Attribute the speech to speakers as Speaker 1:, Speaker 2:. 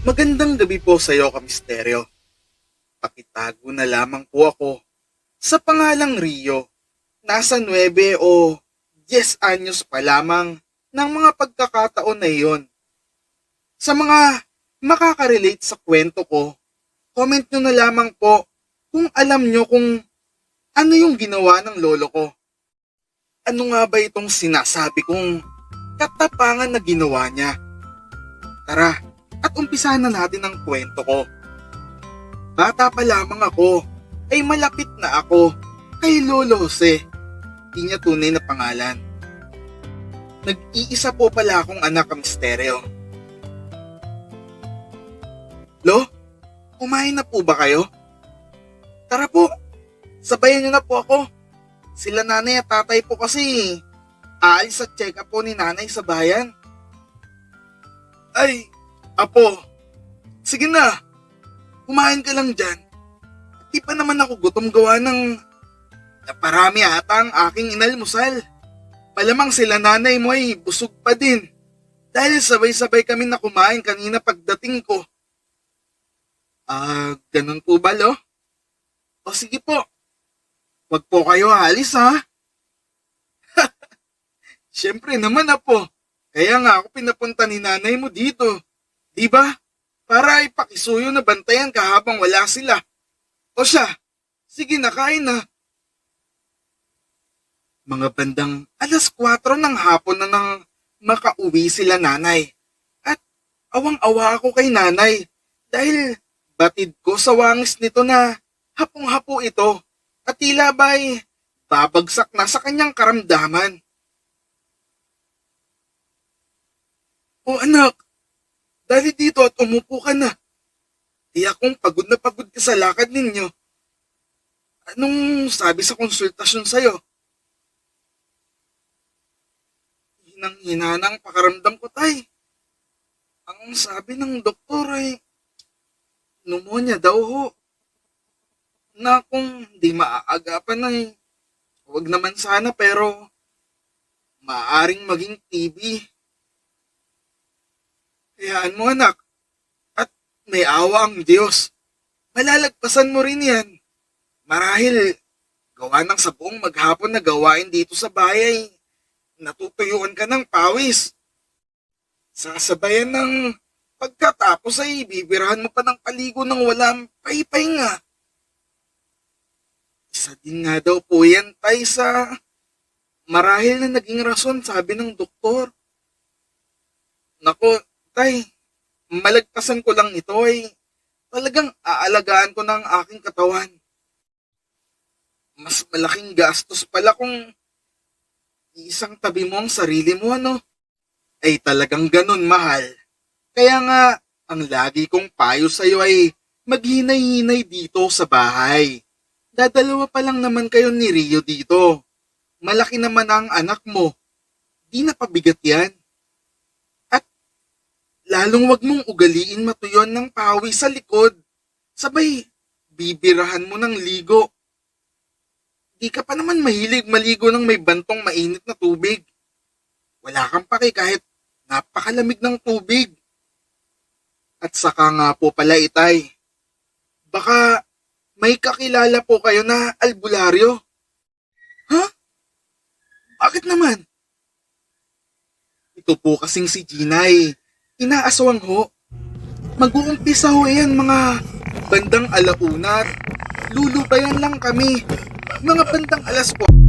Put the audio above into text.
Speaker 1: Magandang gabi po sa iyo, Kamisteryo. Pakitago na lamang po ako sa pangalang Rio. Nasa 9 o 10 anyos pa lamang ng mga pagkakataon na iyon. Sa mga makaka-relate sa kwento ko, comment nyo na lamang po kung alam nyo kung ano yung ginawa ng lolo ko. Ano nga ba itong sinasabi kong katapangan na ginawa niya? Tara, at umpisahan na natin ang kwento ko. Bata pa lamang ako, ay malapit na ako kay Lolo Jose. Di niya tunay na pangalan. Nag-iisa po pala akong anak, Kamisteryo. Lo, kumain na po ba kayo? Tara po, sabayan niyo na po ako. Sila nanay at tatay po kasi aalis at check up po ni nanay sa bayan. Ay, apo, sige na, kumain ka lang dyan. Di pa naman ako gutom gawa ng naparami ata ang aking inalmusal. Malamang sila nanay mo ay busog pa din. Dahil sabay-sabay kami na kumain kanina pagdating ko. Ganun po ba, lo? O sige po, wag po kayo aalis ha. Siyempre naman apo, kaya nga ako pinapunta ni nanay mo dito. Di ba? Para ipakisuyo na bantayan ka habang wala sila. O siya, sige na kain na. Mga bandang 4:00 ng hapon na nang makauwi sila nanay. At awang-awa ako kay nanay dahil batid ko sa wangis nito na hapong-hapo ito at tila ba'y babagsak na sa kanyang karamdaman. O anak, dali dito at umupo ka na. Di akong pagod na pagod ka sa lakad ninyo. Anong sabi sa konsultasyon sa'yo? Hinang-hina ng pakaramdam ko, tay. Ang sabi ng doktor ay pneumonia daw ho. Na kung di maaagapan ay huwag naman sana pero maaaring maging TB. Hayaan mo anak, at may awa ang Diyos. Malalagpasan mo rin yan. Marahil, gawa ng sa buong maghapon na gawain dito sa bahay, natutuyuan ka ng pawis. Sasabayan ng pagkatapos ay bibirahan mo pa ng paligo ng walang pahipahinga. Isa din nga daw po yan tay sa marahil na naging rason sabi ng doktor. Nako, tay, malagpasan ko lang ito ay talagang aalagaan ko ng aking katawan. Mas malaking gastos pala kung isang tabi mo ang sarili mo, ano? Ay talagang ganun, mahal. Kaya nga, ang lagi kong payo sa'yo ay maghinay-hinay dito sa bahay. Dadalawa pa lang naman kayo ni Rio dito. Malaki naman ang anak mo. Di na pabigat yan. Lalong wag mong ugaliin matuyon ng pawis sa likod. Sabay, bibirahan mo ng ligo. Di ka pa naman mahilig maligo ng may bantong mainit na tubig. Wala kang pake kahit napakalamig ng tubig. At saka nga po pala itay, baka may kakilala po kayo na albularyo. Ha? Bakit naman? Ito po kasing si Ginay. Inaaswang ho. Mag-uumpisa ho yan mga bandang 1:00 at lulubayan lang kami. Mga bandang 4:00.